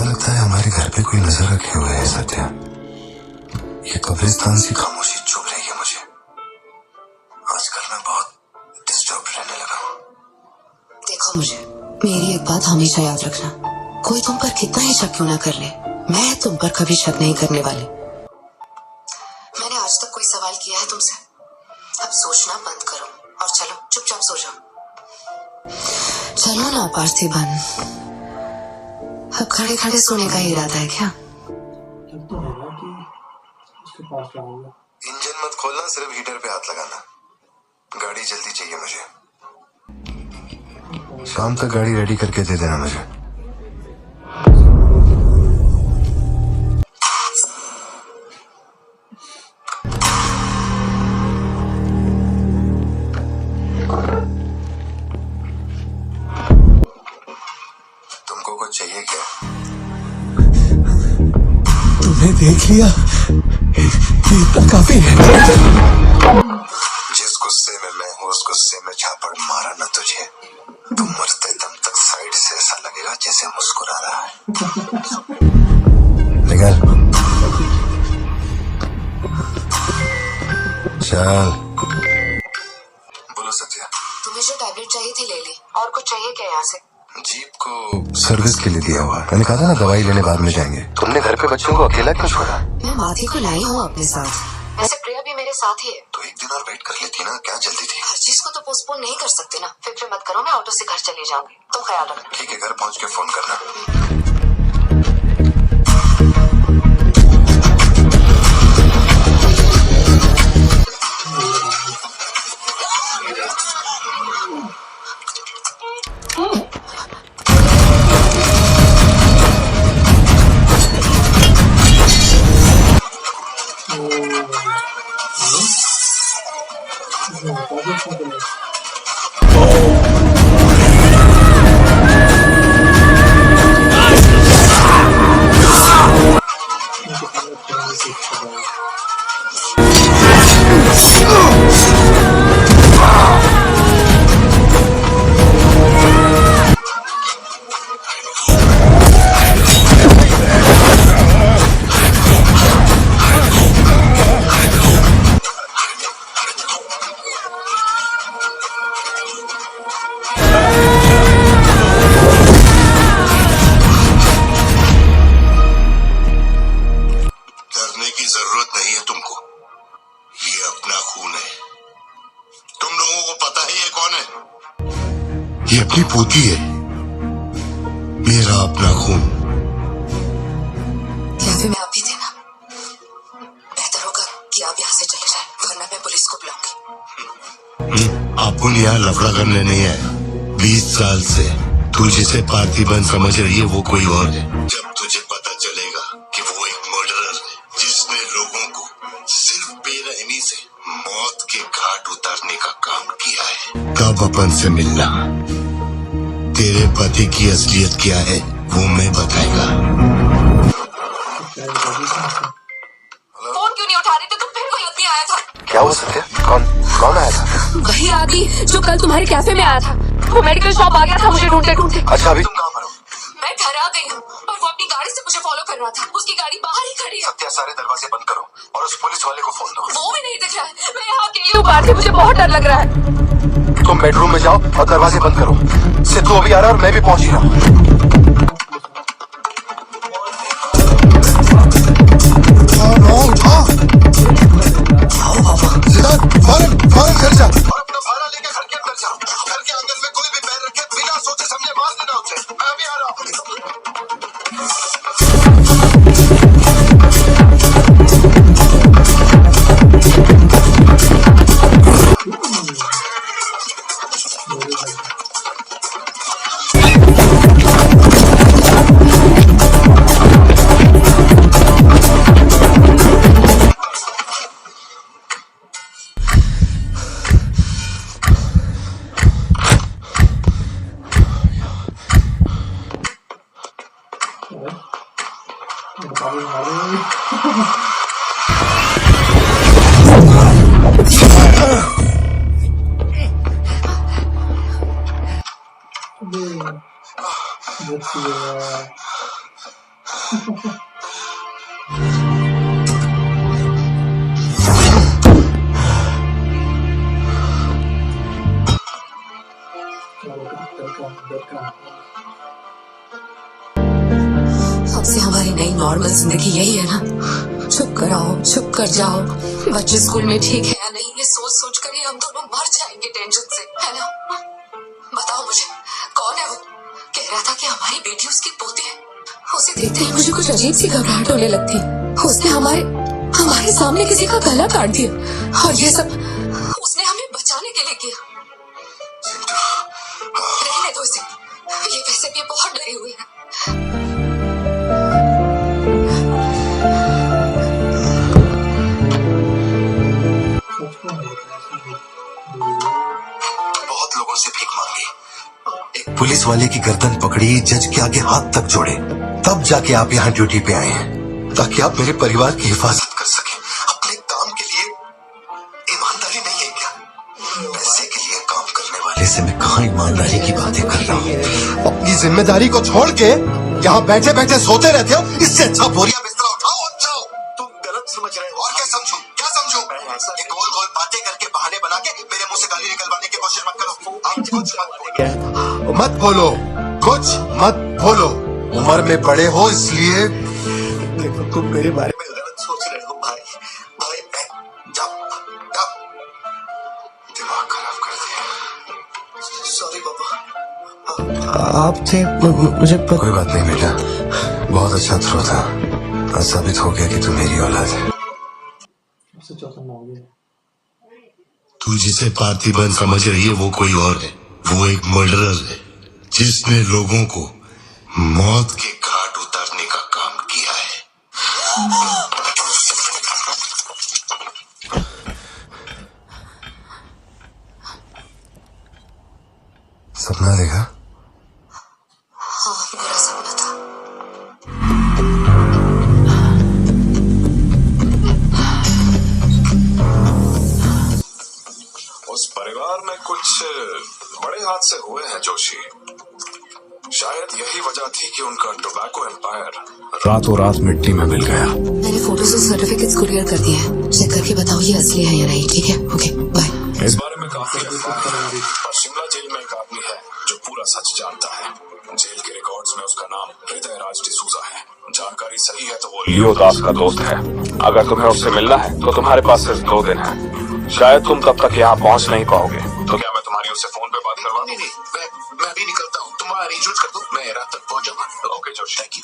ऐसा लगता है हमारे घर पे कोई नजर रखे हुए है सत्या। ये कब्रिस्तान सी खामोशी चुभ रही है मुझे। आजकल मैं बहुत डिस्टर्ब रहने लगा हूँ। देखो मुझे, मेरी एक बात हमेशा याद रखना, कोई तुम पर कितना ही शक क्यों ना कर ले, मैं तुम पर कभी शक नहीं करने वाली। मैंने आज तक कोई सवाल किया है तुमसे? अब सोचना बंद करो और चलो चुपचाप सो जाओ। चलो ना पार्थिबन, अब खड़े खड़े सोने का ही इरादा है क्या? तो है ना कि उसके पास जाऊंगा। इंजन मत खोलना, सिर्फ हीटर पे हाथ लगाना। गाड़ी जल्दी चाहिए मुझे। शाम तक गाड़ी रेडी करके दे देना मुझे। तुमको कुछ चाहिए क्या? तुम्हें देख लिया, इतना काफी है। जिस गुस्से में मैं हूँ उस गुस्से में झापड़ मारा ना तुझे, तुम मरते दम तक साइड से ऐसा लगेगा जैसे मुस्कुरा रहा है। निकल चल। बोलो सत्या। तुम्हें जो टैबलेट चाहिए थी ले ली, और कुछ चाहिए क्या यहाँ से? जीप को सर्विस के लिए दिया हुआ है। मैंने कहा था ना दवाई लेने बाद में जाएंगे। तुमने घर पे बच्चों को अकेला क्यों छोड़ा? मैं माथी को लाई हूँ अपने साथ, वैसे प्रिया भी मेरे साथ ही है। तो एक दिन और वेट कर लेती ना, क्या जल्दी थी? हर चीज को तो पोस्टपोन नहीं कर सकते ना। फिक्र मत करो, मैं ऑटो से घर चली जाऊंगी, तुम ख्याल रखना। ठीक है, घर पहुंच के फोन करना। की जरूरत नहीं है तुमको, ये अपना खून है। तुम लोगों को पता ही है कौन है? ये अपनी पोती है, मेरा अपना खून। कैफे में आप भी थे ना? बेहतर होगा कि आप यहाँ से चले जाएं, वरना मैं पुलिस को बुलाऊंगी। आपको यहाँ लफड़ा करने नहीं आया। 20 साल से तू जिसे पार्थिबन समझ रही है वो कोई और है। जब तुझे पता चलेगा कि वो एक मर्डरर है जिसने लोगों को सिर्फ बेरहमी से मौत के घाट उतारने का काम किया है, तब अपन से मिलना। तेरे पति की असलियत क्या है वो मैं बताएगा। फोन क्यों नहीं उठा रहे थे तुम? फिर कोई आदमी आया था? क्या हुआ सत्या? कौन आया था? वही आदमी जो कल तुम्हारे कैफे में आया था। वो मेडिकल शॉप आ गया था मुझे ढूंढते ढूंढते। अच्छा, अभी तुम कहाँ पर हो? मैं घर आ गई हूँ और वो अपनी गाड़ी से मुझे फॉलो कर रहा था। उसकी गाड़ी बाहर ही खड़ी है। सत्या, सारे दरवाजे बंद करो और उस पुलिस वाले को फोन दो। वो भी नहीं दिख रहा है। मैं यहाँ अकेली हूँ पार्थी, मुझे बहुत डर लग रहा है। तुम बेडरूम में जाओ और दरवाजे बंद करो। सिद्धू अभी आ रहा है और मैं भी पहुंच ही रहा हूँ। फौरन घर जा और अपना भाड़ा लेके घर के अंदर जा। घर के आंगन में कोई भी पैर रखे बिना सोचे समझे मार देना उसे। मैं अभी आ रहा अब से हमारी नई नॉर्मल जिंदगी यही है ना? चुप कर आओ, चुप कर जाओ। बच्चे स्कूल में ठीक है या नहीं, ये सोच सोच कर ही हम दोनों मर जाएंगे टेंशन से, है ना? बताओ मुझे, कौन है वो? कह रहा था कि हमारी बेटी उसकी पोती है। उसे देखते ही मुझे कुछ अजीब सी घबराहट होने लगती है। उसने हमारे सामने किसी का गला काट दिया, और ये सब उसने हमें बचाने के लिए किया। रहने दो इसे, ये वैसे भी बहुत डरी हुई है। बहुत लोगों से भीख मांगी, एक पुलिस वाले की गर्दन पकड़ी, जज के आगे हाथ तक जोड़े, तब जाके आप यहाँ ड्यूटी पे आए हैं, ताकि आप मेरे परिवार की हिफाजत कर सकें। अपने काम के लिए ईमानदारी नहीं है क्या? पैसे के लिए काम करने वाले से मैं कहाँ ईमानदारी की बातें कर रहा हूँ? अपनी जिम्मेदारी को छोड़ के यहाँ बैठे बैठे सोते रहते हो। इससे अच्छा बोरिया बिस्तरा उठाओ और जाओ। तुम गलत समझ रहे हो। और क्या समझू? क्या समझू? ये गोल गोल बातें करके बहाने बना के मेरे मुंह से गाली निकलवाने की कोशिश मत करो। आप कुछ मत बोलो, कुछ मत बोलो। उम्र में बड़े हो इसलिए देखो, तुम मेरे बारे में गलत सोच रहे हो भाई। जाओ जाओ, दिमाग खराब कर दिया। सॉरी पापा। आप थे, मुझे कोई बात नहीं बेटा, बहुत अच्छा थ्रो था। आज साबित हो गया कि तू मेरी औलाद है। तू जिसे पार्थिबन समझ रही है वो कोई और है। वो एक मर्डरर है जिसने लोगों को मौत के घाट उतारने का काम किया है। सपना देखा? हाँ, बुरा सपना था। उस परिवार में कुछ बड़े हादसे हुए हैं जोशी। शायद यही वजह थी कि उनका टोबैको एम्पायर रातों रात मिट्टी में मिल गया। मैंने फोटोज और सर्टिफिकेट्स कुरियर कर दिए हैं। चेक करके बताओ ये असली है या नहीं। ठीक है, ओके, बाय। इस बारे में काफी अफवाह है, पर शिमला जेल में एक आदमी है जो पूरा सच जानता है। जेल के रिकॉर्ड्स में उसका नाम हृदय राज डिसूजा है। जानकारी सही है तो वो लियो दास का दोस्त है। अगर तुम्हें उससे मिलना है तो तुम्हारे पास सिर्फ 2 दिन है। शायद तुम तब तक यहाँ पहुँच नहीं पाओगे। तो क्या मैं तुम्हारी उससे फोन पे बात करवा? नहीं, मैं अभी निकलता हूँ। तुम अरेंजमेंट कर दो, मैं रात तक पहुँच जाऊंगा। Okay Joshi, thank you.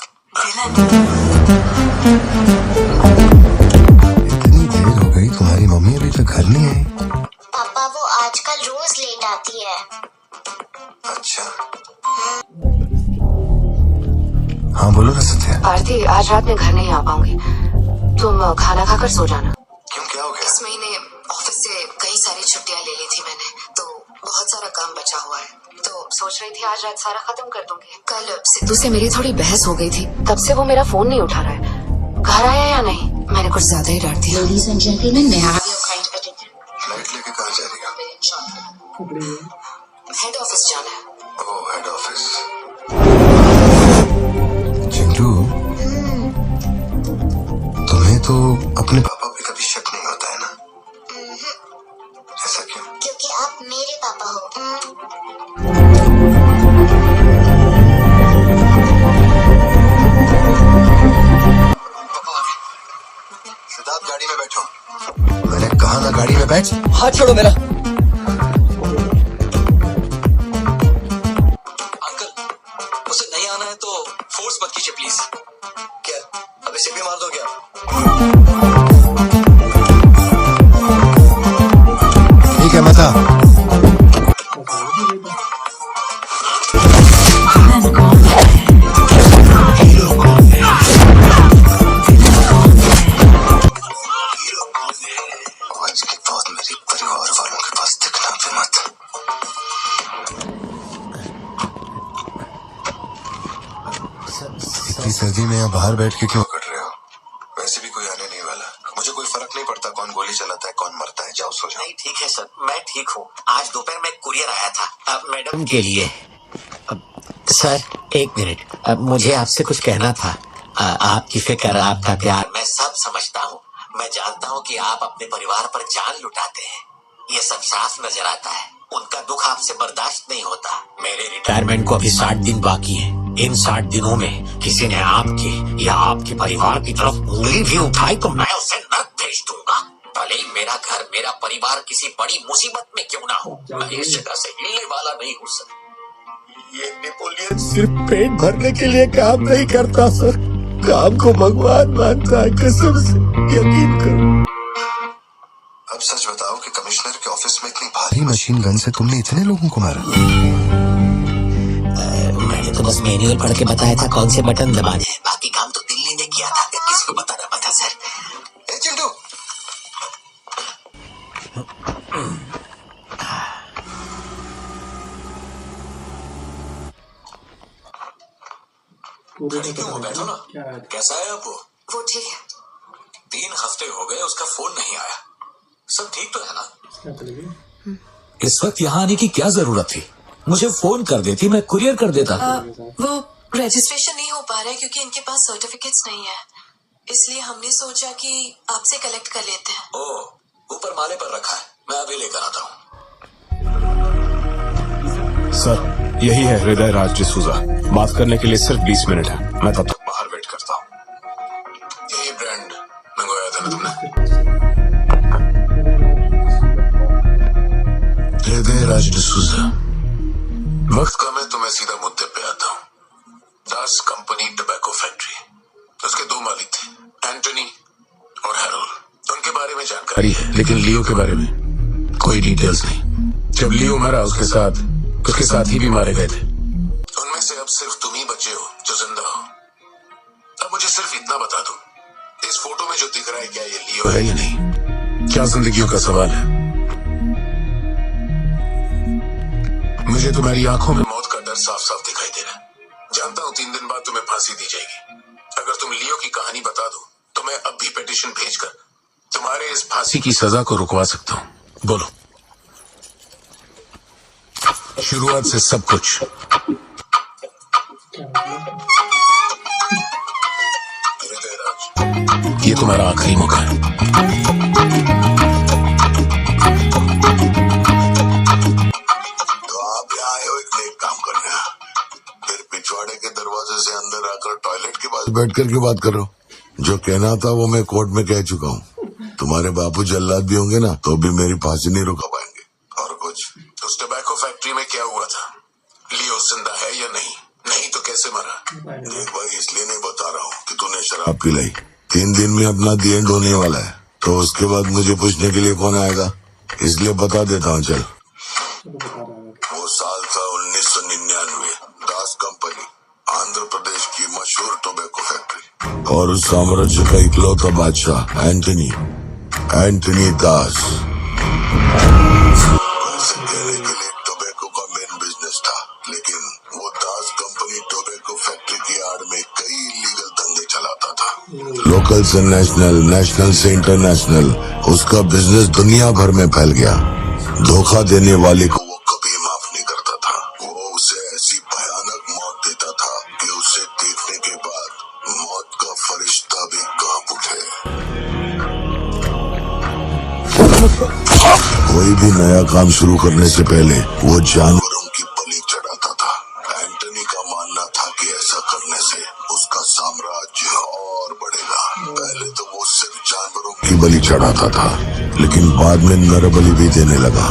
इतनी देर हो गई, तुम्हारी मम्मी अभी तक घर नहीं आई? पापा वो आजकल रोज लेट आती है। अच्छा, हाँ बोलो ना सत्या। आरती, आज रात में घर नहीं आ पाऊंगी। तुम खाना खाकर सो जाना। क्यों, क्या हो गया? इस महीने ऑफिस से कई सारी छुट्टियां ले ली थी मैंने, तो बहुत सारा काम बचा हुआ है। तो सोच रही थी आज रात सारा खत्म कर दूंगी। कल सिद्धू से मेरी थोड़ी बहस हो गई थी, तब से वो मेरा फोन नहीं उठा रहा है। घर आया या नहीं? मैंने कुछ ज्यादा ही डांट दिया। Ladies and gentlemen, may I have your kind attention? Flight लेके कहाँ जा रही हो? हेड ऑफिस जाना है। ओह, हेड ऑफिस। चिंटू, तुम्हें तो अपने पापा पे कभी शक नहीं होता है ना? ऐसा क्यों? क्योंकि आप मेरे पापा हो। सिद्धार्थ, गाड़ी में बैठो। मैंने कहा ना गाड़ी में बैठ। हाथ छोड़ो मेरा। अंकल, उसे नहीं आना है तो फोर्स मत कीजिए प्लीज। क्या अब इसे भी मार दो क्या? ठीक है, मत आ। आज के बाद मेरे परिवार वालों के पास दिखना भी मत। इतनी सर्दी में यहाँ बाहर बैठ के क्यों कट रहे हो? वैसे भी कोई आने नहीं वाला। मुझे कोई फर्क नहीं पड़ता कौन गोली चलाता है कौन मरता है। जाओ सो जाओ। नहीं ठीक है सर, मैं ठीक हूँ। आज दोपहर में कुरियर आया था मैडम के लिए। सर एक मिनट, मुझे आपसे कुछ कहना था। आपकी फिक्र, आपका प्यार मैं सब समझता हूँ। मैं जानता हूँ कि आप अपने परिवार पर जान लुटाते हैं, ये सब साफ नजर आता है। उनका दुख आपसे बर्दाश्त नहीं होता। मेरे रिटायरमेंट को अभी 60 दिन बाकी है। इन 60 दिनों में किसी ने आपके या आपके परिवार की तरफ उंगली भी उठाई तो मैं उसे नर्क भेज दूंगा। भले ही मेरा घर, मेरा परिवार किसी बड़ी मुसीबत में क्यों ना हो, मैं इस जगह से हिलने वाला नहीं हूँ सर। ये नेपोलियन सिर्फ पेट भरने के लिए काम नहीं करता सर, काम को भगवान मानता है, कसम से यकीन करो। अब सच बताओ कि कमिश्नर के ऑफिस में इतनी भारी मशीन गन से तुमने इतने लोगों को मारा? मैंने तो बस मैनुअल पढ़ के बताया था कौन से बटन दबाने हैं, बाकी काम तो दिल्ली ने किया था। किसको बताना पता सर। चिंटू, खड़ी क्यों हो? बैठो ना। कैसा है अब वो ठीक है। 3 हफ्ते हो गए, उसका फोन नहीं आया। सब ठीक तो है ना? इस वक्त यहाँ आने की क्या जरूरत थी? मुझे फोन कर देती, मैं कुरियर कर देता। वो रजिस्ट्रेशन नहीं हो पा रहा है क्योंकि इनके पास सर्टिफिकेट्स नहीं है, इसलिए हमने सोचा कि आपसे कलेक्ट कर लेते हैं। ओह, ऊपर माले पर रखा है, मैं अभी लेकर आता हूँ। सर, यही है हृदय राज डिसूजा। बात करने के लिए सिर्फ 20 मिनट है, मैं तब तक बाहर वेट करता हूँ। यही ब्रांड मंगवाया था ना तुमने? हृदय राज डिसूजा। वक्त का मैं तुम्हें सीधा मुद्दे पे आता हूँ। दास कंपनी टोबैको फैक्ट्री, उसके 2 मालिक थे, एंटनी और हैरोल्ड। उनके बारे में जानकारी है, लेकिन लियो के बारे में कोई डिटेल्स नहीं। जब लियो मरा उसके साथ ही भी मारे गए थे। उनमें से अब सिर्फ तुम ही बचे हो जो जिंदा हो। अब मुझे सिर्फ इतना बता दो, इस फोटो में जो दिख रहा है क्या ये लियो है या नहीं? क्या जिंदगियों का सवाल है। मुझे तुम्हारी आंखों में मौत का डर साफ साफ दिखाई दे रहा है। जानता हूँ 3 दिन बाद तुम्हें फांसी दी जाएगी। अगर तुम लियो की कहानी बता दो तो मैं अब भी पिटीशन भेजकर तुम्हारे इस फांसी की सजा को रुकवा सकता हूँ। बोलो। शुरुआत से सब कुछ। हृदय राज, ये तुम्हारा आखिरी मौका है। तो आप यहाँ आए हो एक नेक काम करने, फिर पिछवाड़े के दरवाजे से अंदर आकर टॉयलेट के पास बैठ कर के बात करो। जो कहना था वो मैं कोर्ट में कह चुका हूँ। तुम्हारे बापू जल्लाद भी होंगे ना तो भी मेरी फांसी नहीं रुका पाएंगे। और कुछ, उस टोबैको फैक्ट्री में क्या हुआ था? लियो जिंदा है या नहीं? नहीं तो कैसे मरा? देख भाई, इसलिए नहीं बता रहा हूँ कि तूने शराब पिलाई। 3 दिन में अपना दी एंड होने वाला है, तो उसके बाद मुझे पूछने के लिए कौन आएगा, इसलिए बता देता हूँ। चल। वो साल था 1999। दास कंपनी, आंध्र प्रदेश की मशहूर टोबैको फैक्ट्री, और उस साम्राज्य का इकलौता बादशाह एंटनी दास। कहने के लिए टोबैको का मेन बिजनेस था, लेकिन वो दास कंपनी टोबैको फैक्ट्री की आड़ में कई इलीगल धंधे चलाता था। लोकल से नेशनल, नेशनल से इंटरनेशनल, उसका बिजनेस दुनिया भर में फैल गया। धोखा देने वाले को वो कभी माफ नहीं करता था। वो उसे ऐसी भयानक मौत देता था कि उसे देखने के बाद मौत का फरिश्ता भी कांप उठे। कोई भी नया काम शुरू करने से पहले वो जानवरों की बलि चढ़ाता था। एंटनी का मानना था कि ऐसा करने से उसका साम्राज्य और बढ़ेगा। पहले तो वो सिर्फ जानवरों की बलि चढ़ाता था, लेकिन बाद में नर बलि भी देने लगा।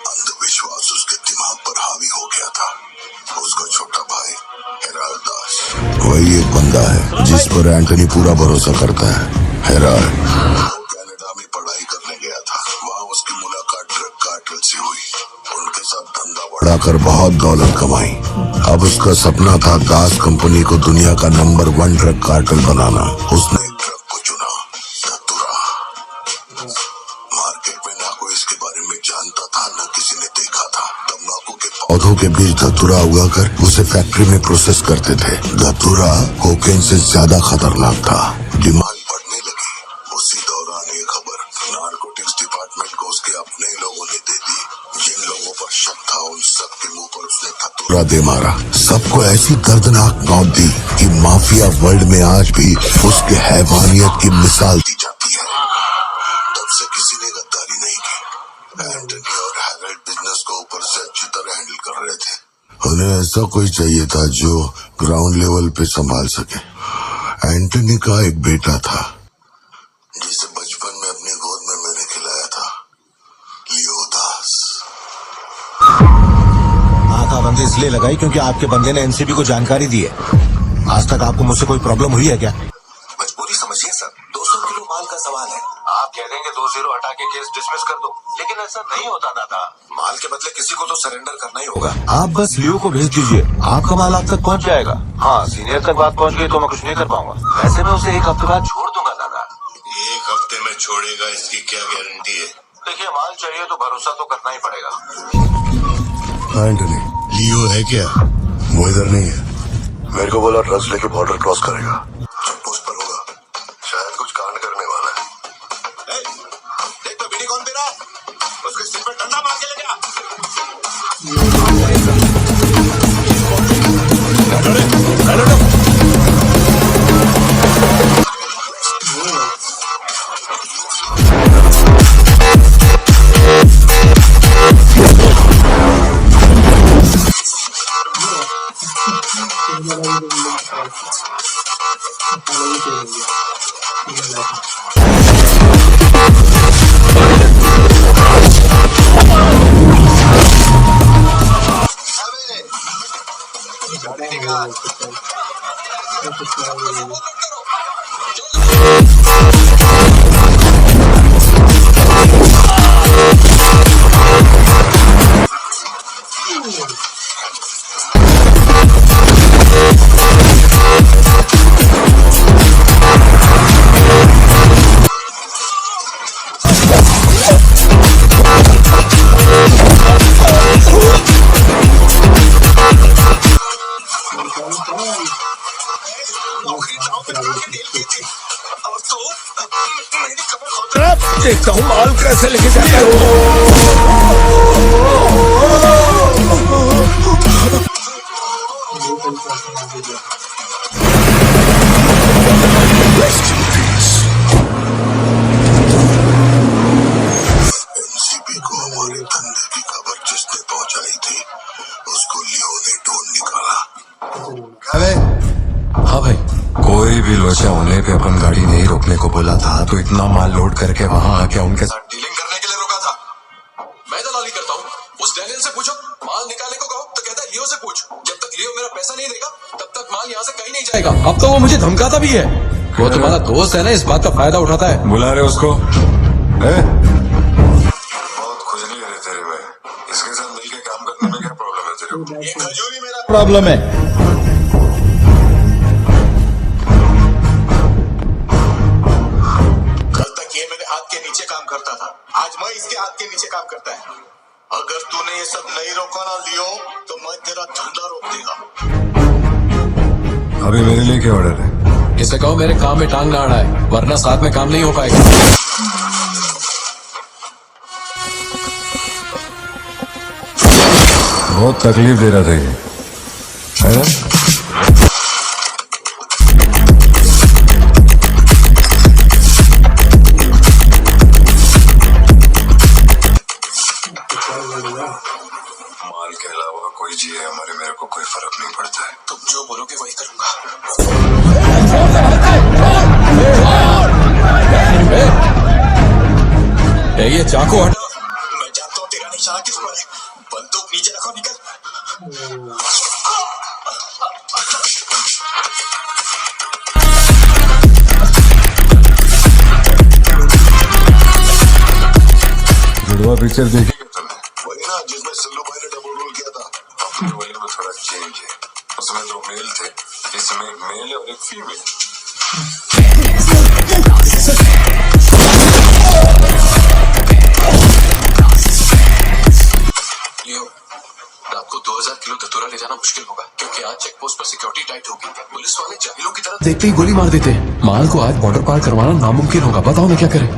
अंधविश्वास उसके दिमाग पर हावी हो गया था। उसका छोटा भाई हेराल्ड दास, वही एक बंदा है जिस पर एंटनी पूरा भरोसा करता है। हेराल्ड वो कनाडा में पढ़ाई करने गया था। वहाँ उसकी मुलाकात ड्रग कार्टेल से हुई। उनके साथ धंधा बढ़ाकर बहुत दौलत कमाई। अब उसका सपना था दास कंपनी को दुनिया का नंबर 1 ड्रग कार्टेल बनाना। उसने एक ड्रग को चुना, धतूरा। मार्केट में ना कोई इसके बारे में जानता था, न किसी ने देखा था। तंबाकू के पौधों के बीच धतूरा उगाकर उसे फैक्ट्री में प्रोसेस करते थे। धतूरा कोकेन से ज्यादा खतरनाक था। डिमांड बढ़ने लगी। उसी दौरान ये खबर नारकोटिक्स डिपार्टमेंट को उसके अपने लोगों ने दे दी। जिन लोगों पर शक था उन सब के मुंह पर उसने पूरा दे मारा, सबको ऐसी दर्दनाक मौत दी कि माफिया वर्ल्ड में आज भी उसके हैवानियत की मिसाल दी जाती है। तब से किसी ने गद्दारी नहीं की। एंटनी और हैरल्ड बिजनेस को ऊपर से अच्छी तरह हैंडल कर रहे थे। उन्हें ऐसा कोई चाहिए था जो ग्राउंड लेवल पे संभाल सके। एंटनी का एक बेटा था जिसे बचपन में अपनी गोद में मैंने खिलाया था, लियो दास। नाकाबंदी इसलिए लगाई क्योंकि आपके बंदे ने एनसीबी को जानकारी दी है। आज तक आपको मुझसे कोई प्रॉब्लम हुई है क्या? मजबूरी समझिए सर, 200 किलो माल का सवाल है। आप कह देंगे 2 0 हटा के केस डिसमिस कर दो, लेकिन ऐसा नहीं होता दादा। माल के बदले किसी को तो सरेंडर करना ही होगा। आप बस लियो को भेज दीजिए, आपका माल आप तक पहुंच जाएगा। हाँ, सीनियर तक बात पहुंच गई तो मैं कुछ नहीं कर पाऊंगा। वैसे मैं उसे 1 हफ्ते बाद छोड़ दूंगा दादा। 1 हफ्ते में छोड़ेगा इसकी क्या गारंटी है? देखिए, माल चाहिए तो भरोसा तो करना ही पड़ेगा। एंटनी, लियो है क्या? वो इधर नहीं है। मेरे को बोला ड्रग्स लेके बॉर्डर क्रॉस करेगा, चेक पोस्ट पर होगा, शायद कुछ कांड करने वाला है। देख तो बीड़ी कौन दे रहा है, उसके सिर पे डंडा मार के ले जा। देखता हूँ माल कैसे लेके जाता है। एनसीबी को हमारे धंधे की खबर जिसने पहुंचाई थी उसको लियो ने ढूंढ निकाला। हाँ भाई, कोई भी लोचा होने पे अपन गाड़ी नहीं रोकने को बोला था, तो इतना माल लोड करके वहाँ आके उनके साथ डीलिंग करने के लिए रोका था। मैं दलाली करता हूँ, उस डैनियल से पूछो। माल निकालने को कहो तो कहता है लियो से पूछ। जब तक लियो मेरा पैसा नहीं देगा तब तक माल यहाँ से कहीं नहीं जाएगा। अब तो वो मुझे धमकाता भी है। वो तुम्हारा दोस्त है ना, इस बात का फायदा उठाता है। बुला रहे उसको। बहुत खुजली है तेरे में, इसके साथ मिलके काम करने में क्या प्रॉब्लम है तेरे को? ये खजूरी मेरा प्रॉब्लम है। कल तक ये मेरे हाथ के नीचे काम करता था, आज मैं इसके हाथ के नीचे काम करता है। अगर तूने ये सब नहीं रोका ना लियो तो मैं तेरा धंधा रोक देगा। अभी मेरे लिए क्या ऑर्डर है? इसे कहो मेरे काम में टांग ना अड़ाए, वरना साथ में काम नहीं हो पाएगा। बहुत तकलीफ दे रहा था ये, है ना? माल के अलावा कोई जिए हमारे, मेरे को कोई फर्क नहीं पड़ता है। तुम जो बोलोगे वही करूंगा। ये चाकू हटा। मैं जानता हूँ तेरा निशाना किस पर है। बंदूक नीचे रखो, निकल। जुड़वा पिक्चर देखी वही ना जिसमें सल्लू भाई ने डबल रोल किया था। अपने वाले में थोड़ा चेंज है, उसमें 2 मेल थे, इसमें एक मेल है और एक फीमेल। लियो, रात को 2000 किलो धतूरा ले जाना मुश्किल होगा, क्योंकि आज चेक पोस्ट पर सिक्योरिटी टाइट होगी। पुलिस वाले जाहिलों की तरह देखते ही गोली मार देते। माल को आज बॉर्डर पार करवाना नामुमकिन होगा। बताओ मैं क्या करें?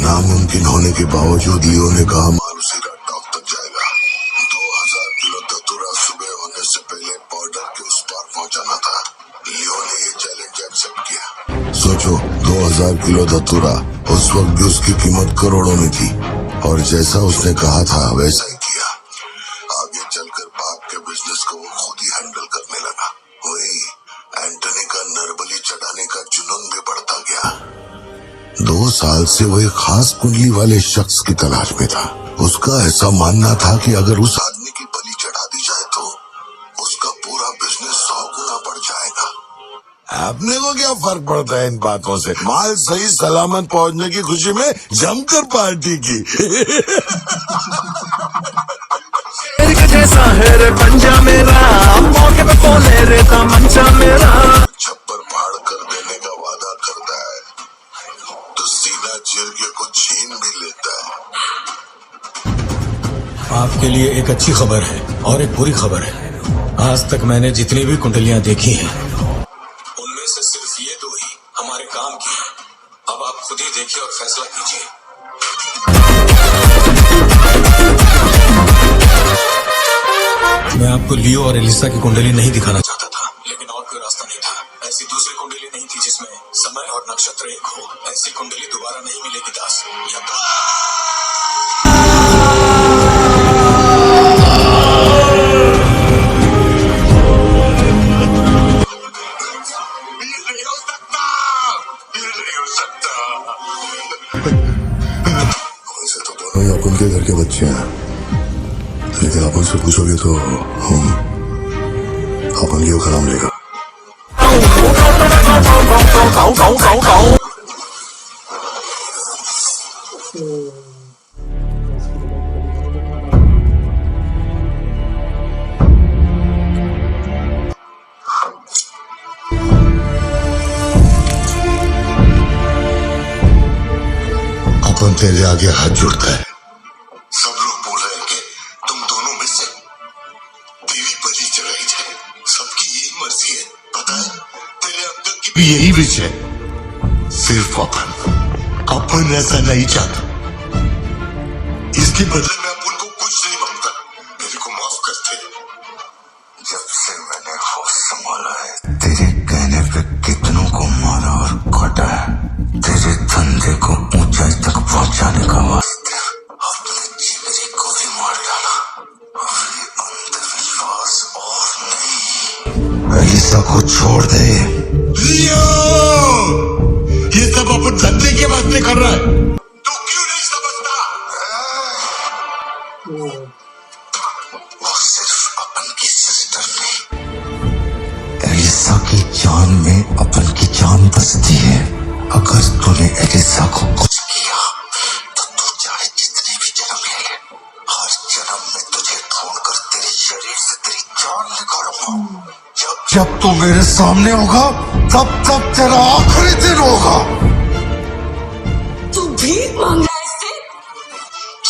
नामुमकिन होने के बावजूद लियो ने कहा माल उसी रात टॉप तक जाएगा। 2000 किलो धतूरा सुबह होने 9,000 किलो धतूरा। उस वक्त भी उसकी कीमत करोड़ों में थी और जैसा उसने कहा था वैसा ही किया। आगे चलकर बाप के बिजनेस को वो खुद ही हैंडल करने लगा। वही एंटनी का नरबली चढ़ाने का जुनून भी बढ़ता गया। 2 साल से वो एक खास कुंडली वाले शख्स की तलाश में था। उसका ऐसा मानना था कि अगर उस आदमी की बलि चढ़ा दी जाए तो उसका पूरा बिजनेस 100 गुना बढ़ जाएगा। अपने को क्या फर्क पड़ता है इन बातों से? माल सही सलामत पहुंचने की खुशी में जमकर पार्टी की। जैसा है रे पंजा मेरा, मौके पे बोले रेता मंचा मेरा। छप्पर फाड़ कर देने का वादा करता है तो सीना चीर के कुछ छीन भी लेता है। आपके लिए एक अच्छी खबर है और एक बुरी खबर है। आज तक मैंने जितनी भी कुंडलियां देखी हैं उनमें से सिर्फ ये 2 ही हमारे काम की है। अब आप खुद ही देखिए और फैसला कीजिए। मैं आपको लियो और एलिसा की कुंडली नहीं दिखाना चाहता था, लेकिन और कोई रास्ता नहीं था। ऐसी दूसरी कुंडली नहीं थी जिसमें समय और नक्षत्र एक हो। ऐसी कुंडली दोबारा नहीं मिलेगी दास। वैसे तो दोनों ही अपन के घर के बच्चे हैं, लेकिन अपन से पूछोगे तो हम अपन लियो का नाम लेगा। अपन तेरे आगे हाथ जोड़ता है। सब लोग बोल रहे हैं कि तुम दोनों में से तेरी बलि चढ़ाई जाए। सबकी यही मर्जी है, पता है? तेरे अंकल की भी यही विश है। सिर्फ अपन ऐसा नहीं चाहता। इसके बदले में अपन को कुछ नहीं मांगता। मेरे को माफ करते। जब से मैंने होश संभाला है, तेरे कहने पे कितनों को मारा और काटा है। तेरे धंधे को ऊंचाई तक पहुंचाने का वास्ते अपने जिगरे को भी मार डाला। और ये अंधविश्वास और नहीं। एलिसा को छोड़ दे। लियो, ये सब अपन धंधे के वास्ते कर रहा है। तू क्यों नहीं समझता? वो सिर्फ अपन की सिस्टर नहीं, एलिसा की जान में अपन की जान बसती है। अगर तूने एलिसा को कुछ किया तो तू चाहे जितने भी जन्म ले ले, हर जन्म में तुझे ढूंढकर तेरे शरीर से तेरी जान निकालूंगा। जब तू मेरे सामने होगा तब तेरा आखिरी दिन होगा। तू भीख मांग रहा है इससे?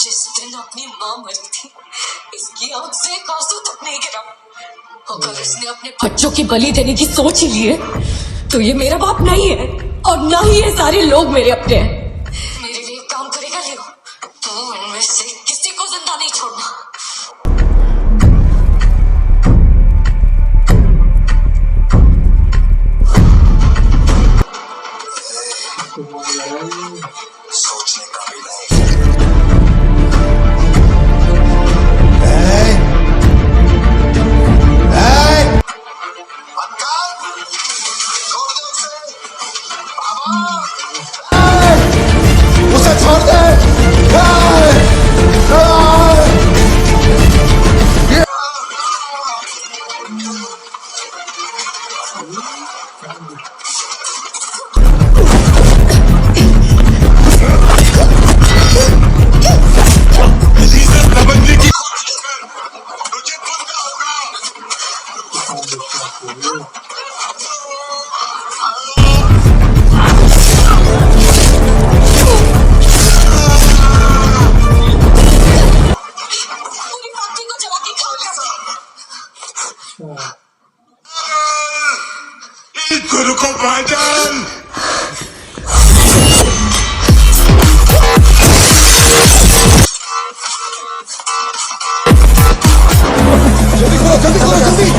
जिस दिन अपनी माँ मरी थी, इसकी आंख से एक आंसू तक नहीं गिरा। अगर इसने अपने बच्चों की बलि देने की सोच ही ली है तो ये मेरा बाप नहीं है और ना ही ये सारे लोग मेरे अपने हैं। मेरे लिए काम करेगा लियो, तो इनमें से किसी को जिंदा नहीं छोड़ना। सोचने का भी नहीं। उसे छोड़ दे। समझने की कोशिश कर, तुझे पता होगा। पूरी फैक्ट्री को जला के खाक कर दे। इस गुरु को भाईजान। जल्दी करो जल्दी।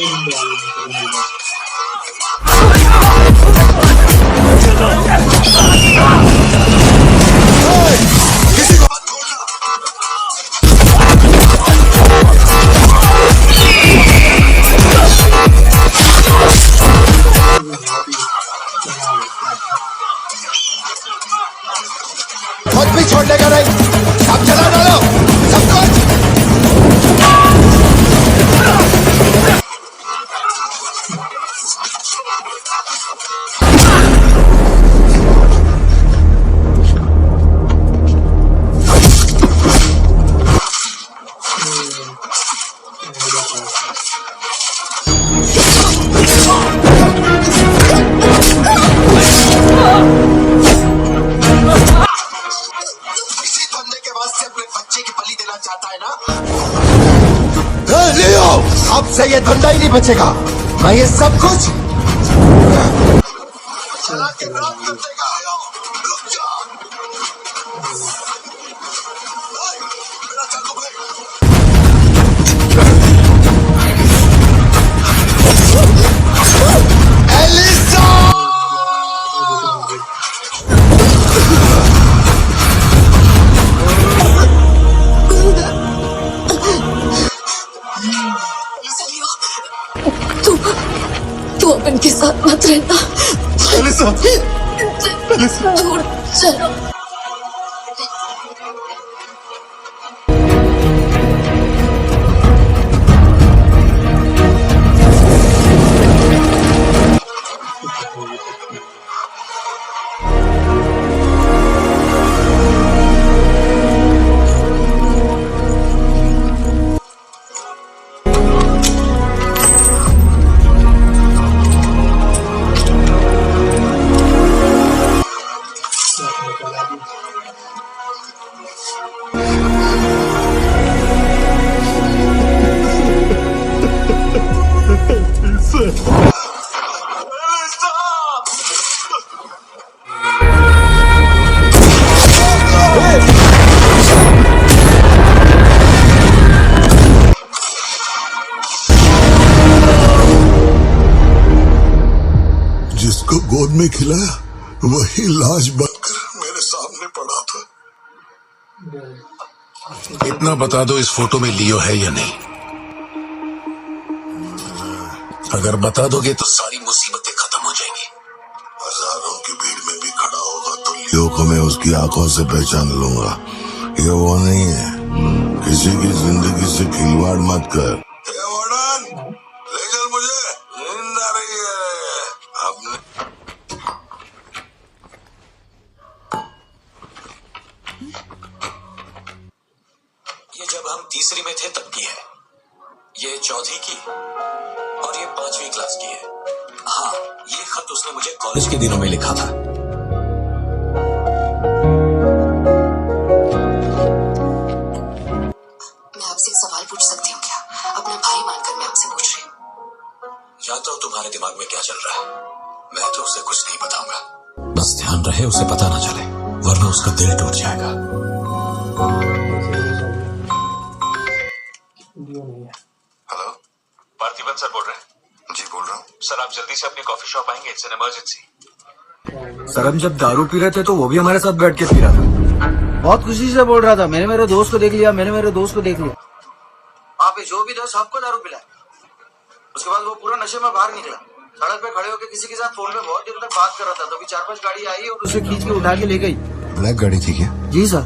खुद भी छोड़ने का नहीं, सब चला डालो सब कुछ। इसी धंधे के वास्ते अपने बच्चे की बलि देना चाहता है ना? लियो, अब से ये धंधा ही नहीं बचेगा। मैं ये सब कुछ चला के प्राप्त कर देगा। रुक जा। मेरा चाकू भाई। एलिसा! तू अब इनके साथ मत रहना। दूर चलो। जिसको गोद में खिलाया वही लाश बनकर मेरे सामने पड़ा था। इतना बता दो, इस फोटो में लियो है या नहीं? अगर बता दोगे तो सारी मुसीबतें खत्म हो जाएंगी। हजारों की भीड़ में भी खड़ा होगा तो लियो को मैं उसकी आंखों से पहचान लूंगा। ये वो नहीं है। किसी की जिंदगी से खिलवाड़ मत कर। ले चल मुझे, नींद आ रही है। आपने ये जब हम तीसरी में थे तब की है, ये चौथी की और ये 5वीं क्लास की है। हाँ, ये खत उसने मुझे कॉलेज के दिनों में लिखा था। मैं आपसे एक सवाल पूछ सकती हूँ क्या? अपना भाई मानकर मैं आपसे पूछ रही हूँ। जानता हूँ तुम्हारे दिमाग में क्या चल रहा है। मैं तो उसे कुछ नहीं बताऊंगा। बस ध्यान रहे उसे पता ना चले, वरना उसका दिल टूट जाएगा। हेलो, पार्थिबन सर बोल रहे हैं? जी बोल रहा हूँ सर। आप जल्दी से अपनी कॉफी शॉप आएंगे? It's an emergency. सर हम जब दारू पी रहे थे तो वो भी हमारे साथ बैठ के पी रहा था। बहुत खुशी से बोल रहा था, मैंने मेरे दोस्त को देख लिया, मैंने मेरे दोस्त को देख लिया। वहाँ पे जो भी था सबको दारू पिलाया। उसके बाद वो पूरा नशे में बाहर निकला, सड़क पे खड़े होकर किसी के साथ फोन पे बहुत देर तक बात कर रहा था। तभी 4-5 गाड़ी आई और उसे खींच के उठा के ले गई। ब्लैक गाड़ी थी क्या? जी सर।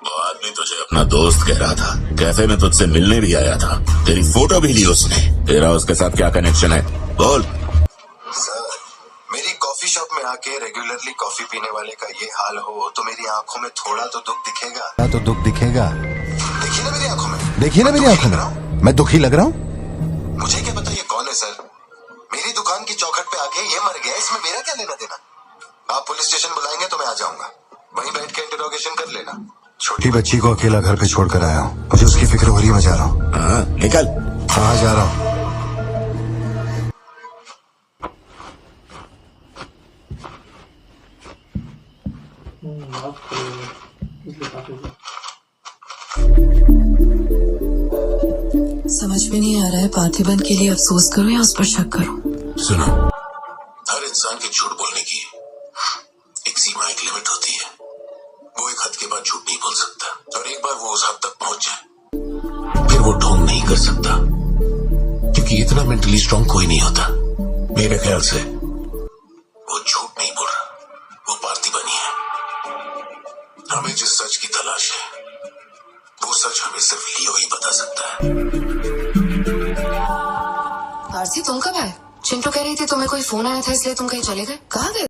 वो आदमी तुझे अपना दोस्त कह रहा था, कैफे में तुझसे मिलने भी आया था, तेरी फोटो भी ली उसने। तेरा उसके साथ क्या कनेक्शन है? बोल। सर, मेरी कॉफी शॉप में आके रेगुलरली कॉफी पीने वाले का ये हाल हो तो मेरी आंखों में थोड़ा तो दुख दिखेगा। तो दुख दिखेगा। देखिए ना मेरी आंखों में, देखिए ना मेरी आंखों में, मैं दुखी लग रहा हूँ। मुझे क्या पता ये कौन है सर। मेरी दुकान की चौखट पे आके ये मर गया, इसमें मेरा क्या लेना देना। आप पुलिस स्टेशन बुलाएंगे तो मैं आ जाऊंगा, वहीं बैठ के इंटरोगेशन कर लेना। छोटी बच्ची को अकेला घर पे छोड़कर आया हूँ, मुझे उसकी फिक्र हो रही है। मैं जा रहा हूँ। हाँ निकल। हाँ जा रहा हूँ। समझ में नहीं आ रहा है पार्थिबन के लिए अफसोस करूं या उस पर शक करूं। सुनो, हर इंसान के झूठ बोलने की एक सीमा, एक लिमिट होती है। वो एक हद के बाद झूठ नहीं बोल सकता, और एक बार वो उस हद तक पहुंच जाए फिर वो ढोंग नहीं कर सकता, क्योंकि इतना मेंटली स्ट्रांग कोई नहीं होता। मेरे ख्याल से वो झूठ नहीं बोल रहा, वो पार्थिबन ही है। हमें जिस सच की तलाश है वो सच हमें सिर्फ लियो ही बता सकता है। आरती तुम कब आए? चिंटू कह रही थी तुम्हें कोई फोन आया था इसलिए तुम कहीं चले गए, कहाँ गए